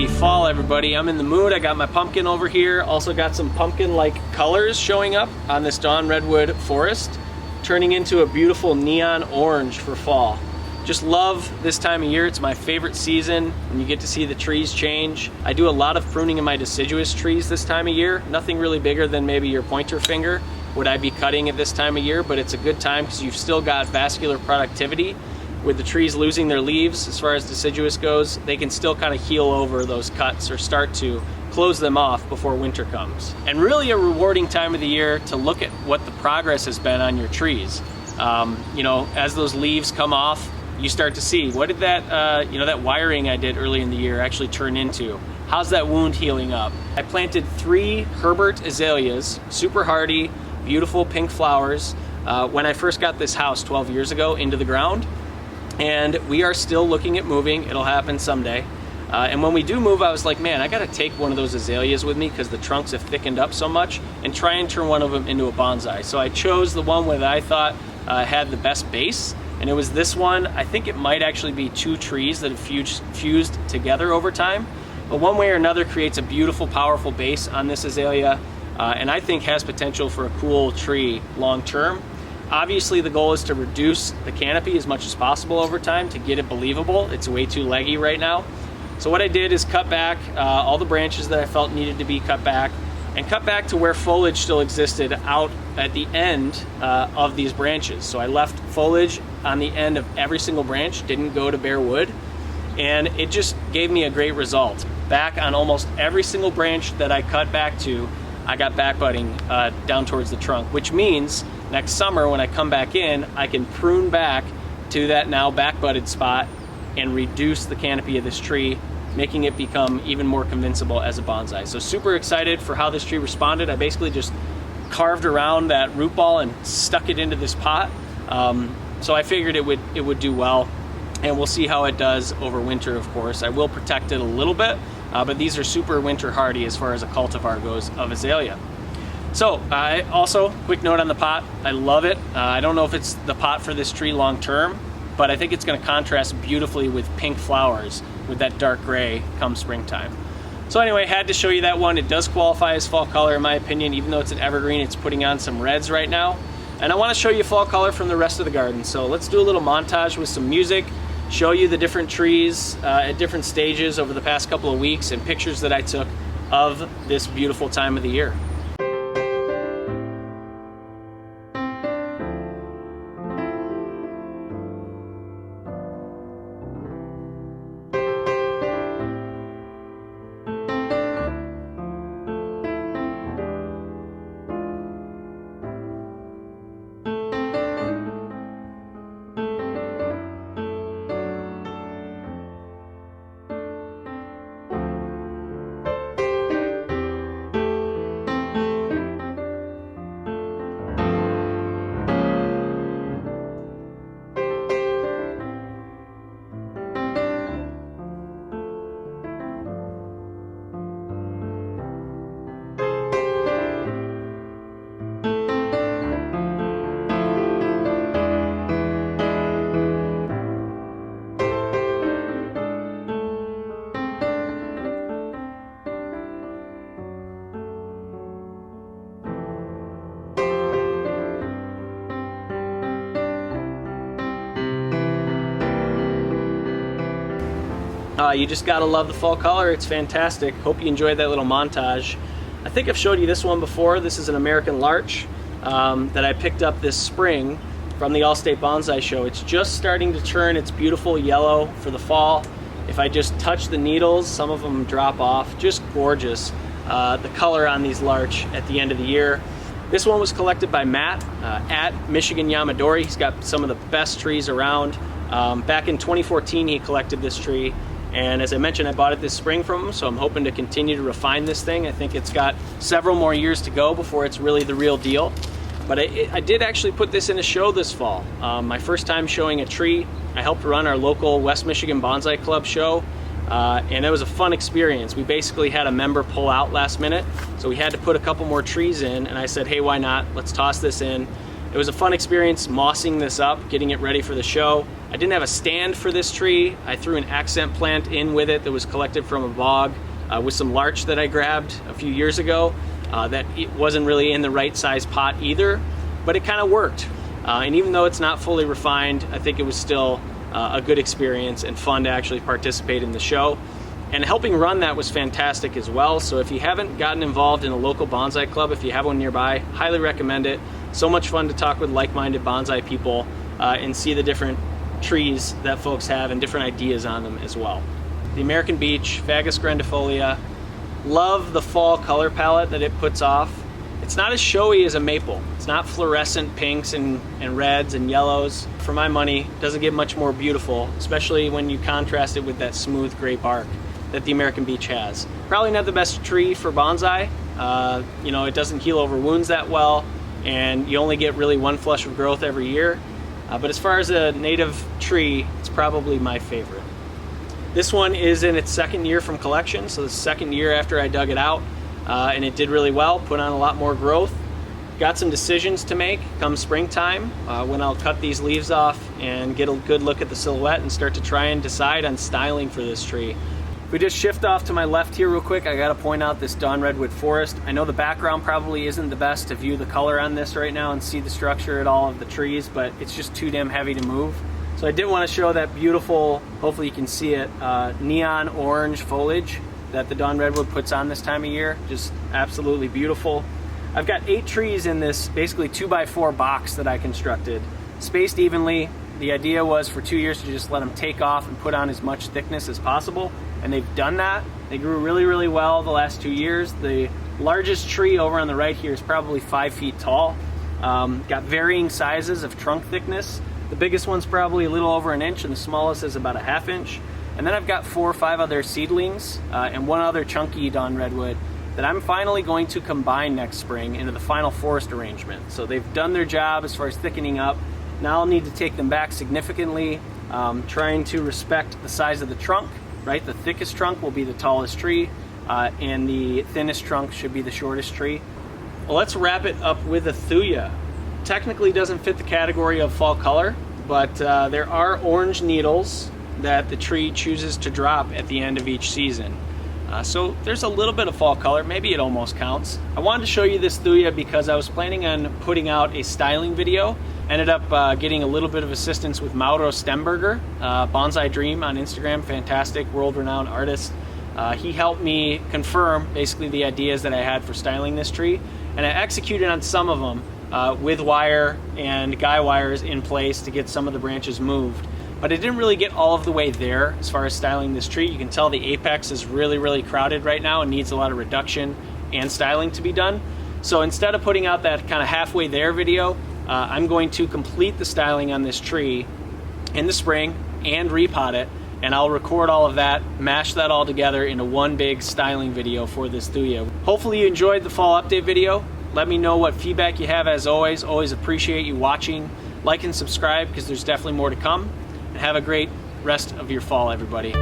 Happy fall, everybody. I'm in the mood. I got my pumpkin over here. Also got some pumpkin-like colors showing up on this dawn redwood forest, turning into a beautiful neon orange for fall. Just love this time of year. It's my favorite season when you get to see the trees change. I do a lot of pruning in my deciduous trees this time of year. Nothing really bigger than maybe your pointer finger would I be cutting at this time of year, but it's a good time because you've still got vascular productivity. With the trees losing their leaves, as far as deciduous goes, they can still kind of heal over those cuts or start to close them off before winter comes. And really a rewarding time of the year to look at what the progress has been on your trees. You know, as those leaves come off, you start to see, what did that, that wiring I did early in the year actually turn into? How's that wound healing up? I planted 3 Herbert azaleas, super hardy, beautiful pink flowers, when I first got this house 12 years ago into the ground. And we are still looking at moving. It'll happen someday. And when we do move, I was like, man, I gotta take one of those azaleas with me because the trunks have thickened up so much, and try and turn one of them into a bonsai. So I chose the one that I thought had the best base, and it was this one. I think it might actually be 2 trees that have fused together over time. But one way or another creates a beautiful, powerful base on this azalea, and I think has potential for a cool tree long term. Obviously, the goal is to reduce the canopy as much as possible over time to get it believable. It's way too leggy right now. So what I did is cut back all the branches that I felt needed to be cut back, and cut back to where foliage still existed out at the end of these branches. So I left foliage on the end of every single branch, didn't go to bare wood, and it just gave me a great result. Back on almost every single branch that I cut back to, I got back budding down towards the trunk, which means next summer when I come back in, I can prune back to that now back budded spot and reduce the canopy of this tree, making it become even more convincible as a bonsai. So super excited for how this tree responded. I basically just carved around that root ball and stuck it into this pot. So I figured it would do well, and we'll see how it does over winter, of course. I will protect it a little bit, but these are super winter hardy as far as a cultivar goes of azalea. So also, quick note on the pot, I love it. I don't know if it's the pot for this tree long term, but I think it's gonna contrast beautifully with pink flowers with that dark gray come springtime. So anyway, had to show you that one. It does qualify as fall color in my opinion, even though it's an evergreen, it's putting on some reds right now. And I wanna show you fall color from the rest of the garden. So let's do a little montage with some music, show you the different trees at different stages over the past couple of weeks and pictures that I took of this beautiful time of the year. You just gotta love the fall color. It's fantastic. Hope you enjoyed that little montage. I think I've showed you this one before. This is an American Larch that I picked up this spring from the All-State Bonsai Show. It's just starting to turn its beautiful yellow for the fall. If I just touch the needles, some of them drop off. Just gorgeous, the color on these larch at the end of the year. This one was collected by Matt at Michigan Yamadori. He's got some of the best trees around. Back in 2014, he collected this tree. And as I mentioned, I bought it this spring from him, so I'm hoping to continue to refine this thing. I think it's got several more years to go before it's really the real deal. But I did actually put this in a show this fall. My first time showing a tree. I helped run our local West Michigan Bonsai Club show, and it was a fun experience. We basically had a member pull out last minute, so we had to put a couple more trees in, and I said, hey, why not? Let's toss this in. it was a fun experience mossing this up, getting it ready for the show. I didn't have a stand for this tree. I threw an accent plant in with it that was collected from a bog with some larch that I grabbed a few years ago. That it wasn't really in the right size pot either, but it kind of worked. And even though it's not fully refined, I think it was still a good experience and fun to actually participate in the show. And helping run that was fantastic as well. So if you haven't gotten involved in a local bonsai club, if you have one nearby, highly recommend it. So much fun to talk with like-minded bonsai people and see the different trees that folks have and different ideas on them as well. The American Beech, Fagus grandifolia. Love the fall color palette that it puts off. It's not as showy as a maple. It's not fluorescent pinks and reds and yellows. For my money, it doesn't get much more beautiful, especially when you contrast it with that smooth gray bark that the American Beech has. Probably not the best tree for bonsai. You know, it doesn't heal over wounds that well, and you only get really one flush of growth every year. But as far as a native tree, it's probably my favorite. This one is in its second year from collection, so the second year after I dug it out, and it did really well, put on a lot more growth. Got some decisions to make come springtime when I'll cut these leaves off and get a good look at the silhouette and start to try and decide on styling for this tree. If we just shift off to my left here real quick, I gotta point out this dawn redwood forest. I know the background probably isn't the best to view the color on this right now and see the structure at all of the trees, but it's just too damn heavy to move. So I did want to show that beautiful, hopefully you can see it, neon orange foliage that the dawn redwood puts on this time of year. Just absolutely beautiful. I've got 8 trees in this basically 2x4 box that I constructed, spaced evenly. The idea was for 2 years to just let them take off and put on as much thickness as possible, and they've done that. They grew really, really well the last 2 years. The largest tree over on the right here is probably 5 feet tall. Got varying sizes of trunk thickness. The biggest one's probably a little over an inch, and the smallest is about a ½ inch. And then I've got 4 or 5 other seedlings and one other chunky dawn redwood that I'm finally going to combine next spring into the final forest arrangement. So they've done their job as far as thickening up. Now I'll need to take them back significantly, trying to respect the size of the trunk, right? The thickest trunk will be the tallest tree, and the thinnest trunk should be the shortest tree. Well, let's wrap it up with a Thuja. Technically doesn't fit the category of fall color, but there are orange needles that the tree chooses to drop at the end of each season. So there's a little bit of fall color, maybe it almost counts. I wanted to show you this Thuja because I was planning on putting out a styling video. Ended up getting a little bit of assistance with Mauro Stemberger, Bonsai Dream on Instagram, fantastic, world-renowned artist. He helped me confirm basically the ideas that I had for styling this tree, and I executed on some of them with wire and guy wires in place to get some of the branches moved. But I didn't really get all of the way there as far as styling this tree. You can tell the apex is really, really crowded right now and needs a lot of reduction and styling to be done. So instead of putting out that kind of halfway there video, I'm going to complete the styling on this tree in the spring and repot it, and I'll record all of that, mash that all together into one big styling video for this Thuja. Hopefully you enjoyed the fall update video. Let me know what feedback you have as always. Always appreciate you watching. Like and subscribe because there's definitely more to come. And have a great rest of your fall, everybody.